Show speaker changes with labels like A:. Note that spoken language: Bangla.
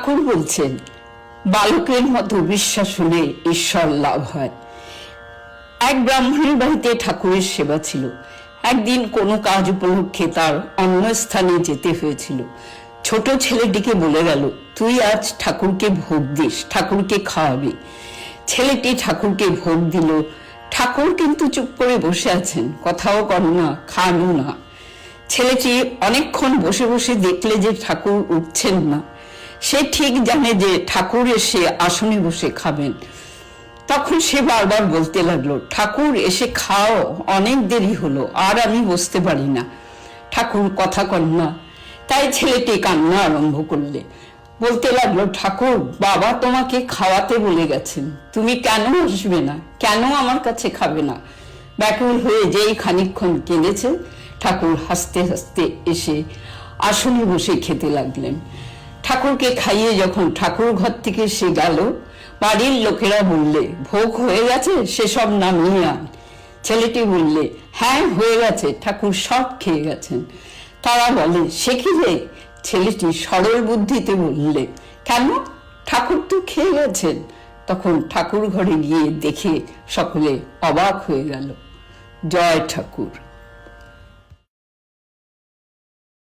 A: ঠাকুর বলছেন, বালকের মতো বিশ্বাস হলে ঈশ্বর লাভ হয়। এক ব্রাহ্মণের বাড়িতে ঠাকুরের সেবা ছিল। একদিন কোনো কাজ উপলক্ষে তার অন্য স্থানে যেতে হয়েছিল। ছোট ছেলেটিকে বলে গেল, তুই আজ ঠাকুরকে ভোগ দিস, ঠাকুরকে খাওয়াবি। ছেলেটি ঠাকুরকে ভোগ দিল। ঠাকুর কিন্তু চুপ করে বসে আছেন, কথাও কর না, খানও না। ছেলেটি অনেকক্ষণ বসে বসে দেখলে যে ঠাকুর উঠছেন না। সে ঠিক জানে যে ঠাকুর এসে আসনে বসে খাবেন। তখন সে বারবার বলতে লাগলো, ঠাকুর এসে খাও, অনেক দেরি হলো, আর আমি বসতে পারি না। ঠাকুর কথা কন না। তাই ছেলেটি কান্না আরম্ভ করলে। বলতে লাগলো, ঠাকুর, বাবা তোমাকে খাওয়াতে বলে গেছেন, তুমি কেন আসবে না, কেন আমার কাছে খাবে না? ব্যাকুল হয়ে যেই খানিকক্ষণ কেঁদেছে, ঠাকুর হাসতে হাসতে এসে আসনে বসে খেতে লাগলেন। ঠাকুরকে খাইয়ে যখন ঠাকুর ঘর থেকে সে গেল, বাড়ির লোকেরা বললে, ভোগ হয়ে গেছে, সেসব নামিয়ে আন। ছেলেটি বললে, হ্যাঁ হয়ে গেছে, ঠাকুর সব খেয়ে গেছেন। তারা বলে, সে কি রে? ছেলেটি সরল বুদ্ধিতে বললে, কেন, ঠাকুর তো খেয়ে গেছেন। তখন ঠাকুর ঘরে গিয়ে দেখে সকলে অবাক হয়ে গেল। জয় ঠাকুর।